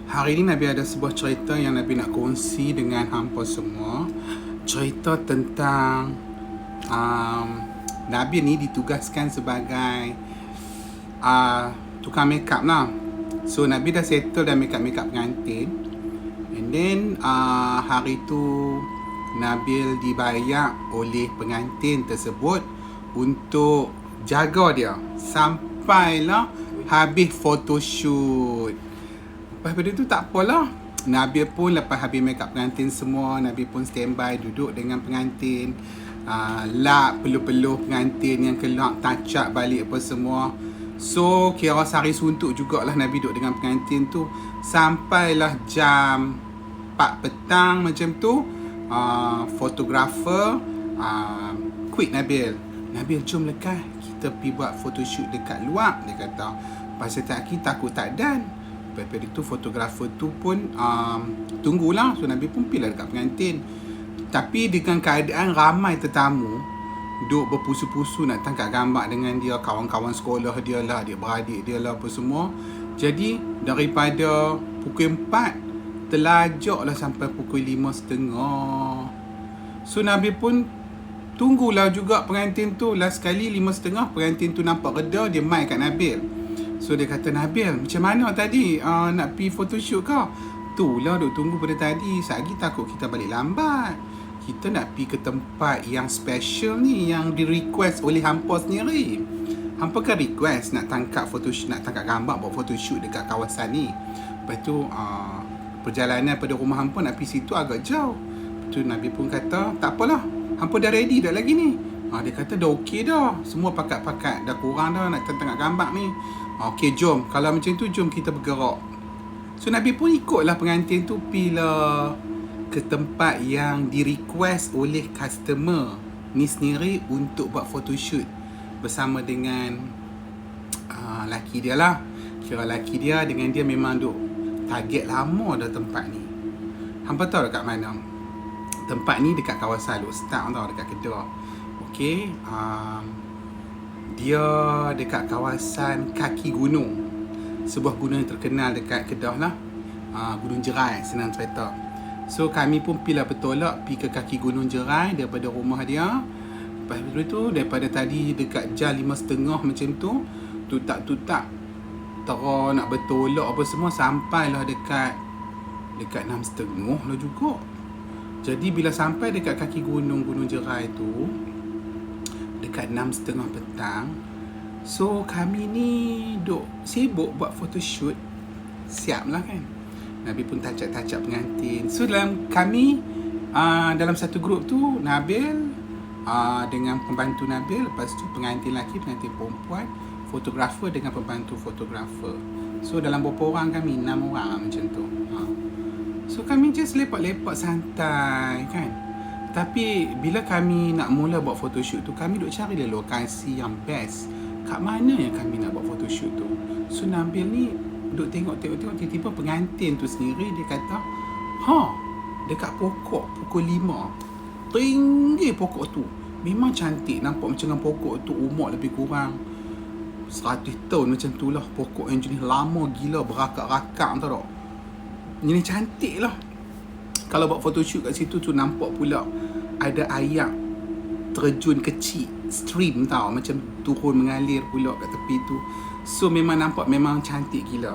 Hari ini Nabi ada sebuah cerita yang Nabi nak kongsi dengan hampa semua. Cerita tentang Nabi ni ditugaskan sebagai tukang makeup lah. So Nabi dah settle dah makeup pengantin. And then hari tu Nabil dibayar oleh pengantin tersebut untuk jaga dia sampailah habis photoshoot. Lepas pada tu tak apalah, Nabil pun lepas habis makeup pengantin semua, Nabil pun standby duduk dengan pengantin, lap peluh-peluh pengantin yang kelak, touch up balik apa semua. So kira sehari suntuk jugalah Nabi duduk dengan pengantin tu sampailah jam 4 petang macam tu. Fotografer quit Nabil, jom lekas kita pergi buat photoshoot dekat luar, dia kata. Pasal takut tak dan. Lepas itu fotografer tu pun tunggulah. So Nabi pun pergi dekat pengantin. Tapi dengan keadaan ramai tetamu duk berpusu-pusu nak tangkap gambar dengan dia, kawan-kawan sekolah dia lah, adik-beradik dia lah apa semua. Jadi daripada pukul 4 terlajaklah sampai pukul 5.30. So Nabi pun tunggulah juga pengantin tu. Last sekali 5.30 pengantin tu nampak reda, dia mai kat Nabil. So dia kata, Nabil, macam mana tadi nak pergi photoshoot kau? Itulah duk tunggu pada tadi. Sagi takut kita balik lambat. Kita nak pergi ke tempat yang special ni, yang di request oleh hampa sendiri. Hampa kan request nak tangkap photoshoot, nak tangkap gambar buat photoshoot dekat kawasan ni. Lepas tu perjalanan pada rumah hampa nak pergi situ agak jauh. Lepas tu Nabi pun kata, tak apalah, hampa dah ready dah lagi ni. Dia kata dah okey dah. Semua pakat-pakat dah kurang dah nak tangkap gambar ni. Okey, jom. Kalau macam tu, jom kita bergerak. So Nabi pun ikutlah pengantin tu pergilah ke tempat yang di-request oleh customer ni sendiri untuk buat photoshoot bersama dengan laki dia lah. Kira laki dia dengan dia memang duk target lama dah tempat ni. Hampa tahu dekat mana? Tempat ni dekat kawasan Lok Start tau, dekat Kedah. Okey, dia dekat kawasan kaki gunung. Sebuah gunung yang terkenal dekat Kedah lah. Gunung Jerai, senang cerita. So kami pun pergi bertolak pergi ke kaki gunung Jerai daripada rumah dia. Lepas itu daripada tadi dekat jam 5.30 macam tu, tutak-tutak tera nak bertolak apa semua, sampailah dekat 6.30 lah juga. Jadi bila sampai dekat kaki gunung Jerai tu dekat 6.30 petang, so kami ni duk sibuk buat photoshoot. Siap lah kan, Nabi pun touch-up pengantin. So dalam kami dalam satu grup tu, Nabil dengan pembantu Nabil, lepas tu pengantin lelaki, pengantin perempuan, fotografer dengan pembantu fotografer. So dalam berapa orang kami? 6 orang macam tu. So kami just lepak-lepak santai kan. Tapi bila kami nak mula buat photoshoot tu, kami duk cari lokasi yang best. Kat mana yang kami nak buat photoshoot tu? So Nabil ni duk tengok, tiba-tiba pengantin tu sendiri dia kata, dekat pokok pukul 5. Tinggi pokok tu. Memang cantik, nampak macam dengan pokok tu umur lebih kurang 100 tahun macam tu lah. Pokok yang jenis lama gila, berakak-rakak tau tak? Ini cantik lah. Kalau buat photoshoot kat situ tu, nampak pula ada air terjun kecil, stream tau, macam turun mengalir pula kat tepi tu. So memang nampak memang cantik gila.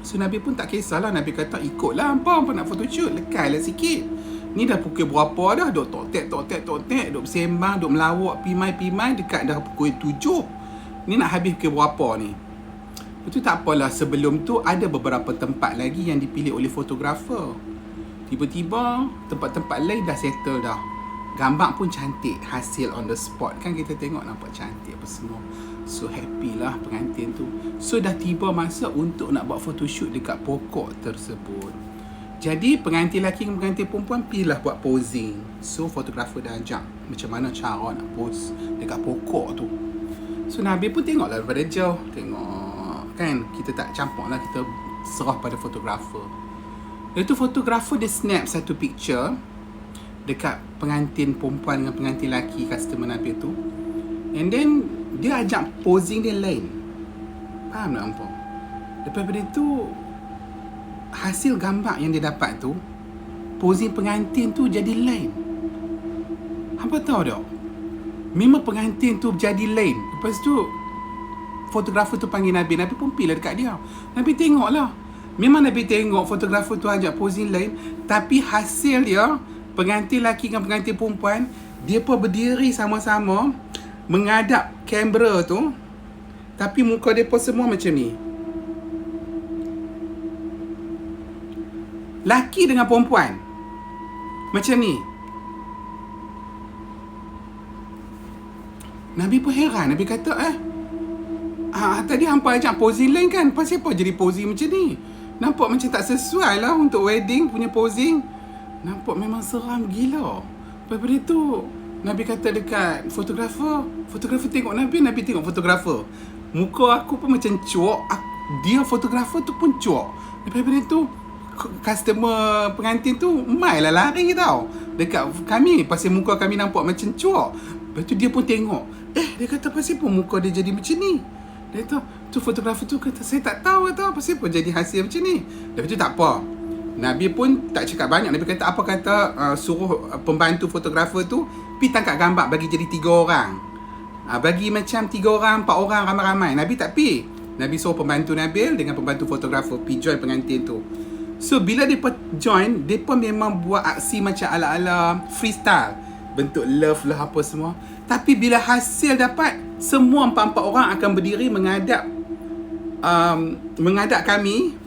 So Nabi pun tak kisahlah. Nabi kata, ikutlah hampa nak photoshoot, lekailah sikit. Ni dah pukul berapa dah, duk tok-tek, duk bersembang, duk melawak pimai dekat dah pukul 7. Ni nak habis pukul berapa ni? Itu tak apalah, sebelum tu ada beberapa tempat lagi yang dipilih oleh fotografer. Tiba-tiba tempat-tempat lain dah settle dah. Gambar pun cantik, hasil on the spot kan, kita tengok nampak cantik apa semua. So happy lah pengantin tu. So dah tiba masa untuk nak buat photoshoot dekat pokok tersebut. Jadi pengantin lelaki dan pengantin perempuan pilihlah buat posing. So fotografer dah ajak macam mana cara nak pose dekat pokok tu. So Nabi pun tengoklah daripada jauh. Tengok kan, kita tak campur lah, kita serah pada fotografer. Itu fotografer dia snap satu picture dekat pengantin perempuan dengan pengantin lelaki customer Nabi tu. And then dia ajak posing dia lain. Faham tak hampa? Lepas daripada tu hasil gambar yang dia dapat tu, posing pengantin tu jadi lain. Hampa tahu tak? Memang pengantin tu jadi lain. Lepas tu fotografer tu panggil Nabil. Nabil pun pergi lah dekat dia. Nabil tengok lah. Memang Nabil tengok fotografer tu ajak posing lain. Tapi hasil dia, pengantin lelaki dengan pengantin perempuan, dia pun berdiri sama-sama menghadap kamera tu. Tapi muka dia pun semua macam ni. Laki dengan perempuan macam ni. Nabi pun heran. Nabi kata tadi hampa ajak posing lain kan, pasal apa jadi posing macam ni? Nampak macam tak sesuai lah untuk wedding punya posing. Nampak memang seram gila. Lepas tu Nabi kata dekat fotografer tengok Nabi, Nabi tengok fotografer. Muka aku pun macam cuak, dia fotografer tu pun cuak. Lepas tu customer pengantin tu mai lah lari tau dekat kami, pasal muka kami nampak macam cuak. Lepas tu dia pun tengok, dia kata pasal apa muka dia jadi macam ni. Dia kata, tu fotografer tu kata, saya tak tahu pasal apa jadi hasil macam ni. Lepas tu tak apa, Nabi pun tak cakap banyak. Nabi kata apa kata suruh pembantu fotografer tu pergi tangkap gambar bagi jadi 3 orang. Bagi macam 3 orang, 4 orang ramai-ramai. Nabi tak pergi. Nabi suruh pembantu Nabil dengan pembantu fotografer pergi join pengantin tu. So bila mereka join, mereka memang buat aksi macam ala-ala freestyle, bentuk love lah apa semua. Tapi bila hasil dapat, semua 4 orang akan berdiri menghadap kami.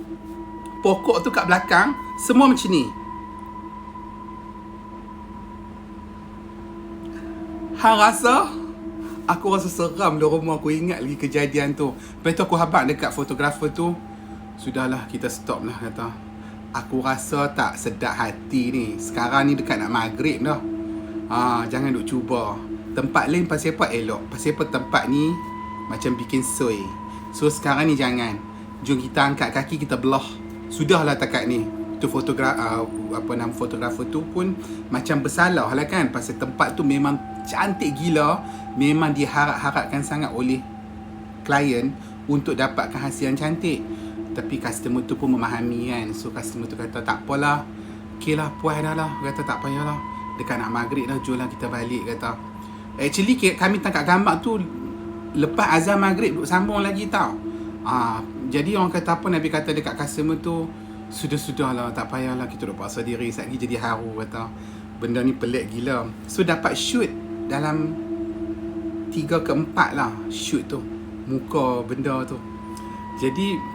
Pokok tu kat belakang, semua macam ni. Aku rasa seram di rumah. Aku ingat lagi kejadian tu. Lepas tu aku habaq dekat fotografer tu, sudahlah, kita stop lah, kata. Aku rasa tak sedap hati ni. Sekarang ni dekat nak maghrib dah. Jangan duk cuba. Tempat lain pasal apa elok. Pasal apa tempat ni macam bikin soy. So sekarang ni jangan. Jom kita angkat kaki, kita belah. Sudahlah takat ni. Tu fotografer tu pun macam bersalah lah kan. Pasal tempat tu memang cantik gila. Memang diharap-harapkan sangat oleh klien untuk dapatkan hasil yang cantik. Tapi customer tu pun memahami kan. So customer tu kata tak apalah, okay lah, puas dah lah. Kata tak payahlah, dekat nak maghrib dah, jom lah kita balik, kata. Actually kami tangkap gambar tu lepas azan maghrib, duk sambung lagi tau. Jadi orang kata apa, Nabi kata dekat customer tu, sudah lah, tak payahlah, kita duk paksa diri, sekejap lagi jadi haru, kata. Benda ni pelik gila. So dapat shoot dalam 3 ke 4 lah shoot tu, muka benda tu. Jadi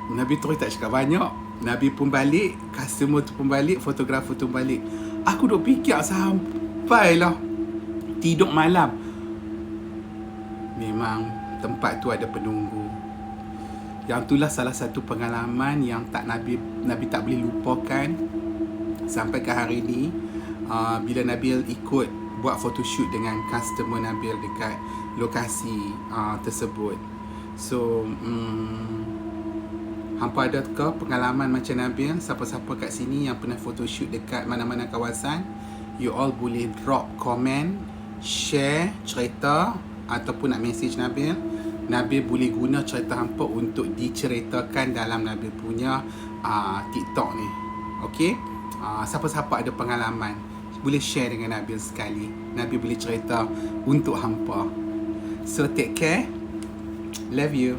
Nabi terus tak cakap banyak. Nabi pun balik, customer tu pun balik, fotografer tu pun balik. Aku duk fikir sampailah tidur malam. Memang tempat tu ada penunggu. Yang itulah salah satu pengalaman yang Nabi tak boleh lupakan sampai ke hari ni. Bila Nabil ikut buat photoshoot dengan customer Nabil dekat lokasi tersebut. So hampa ada ke pengalaman macam Nabil? Siapa-siapa kat sini yang pernah photoshoot dekat mana-mana kawasan, you all boleh drop komen, share cerita ataupun nak message Nabil. Nabil boleh guna cerita hampa untuk diceritakan dalam Nabil punya TikTok ni. Okay? Siapa-siapa ada pengalaman, boleh share dengan Nabil sekali. Nabil boleh cerita untuk hampa. So take care. Love you.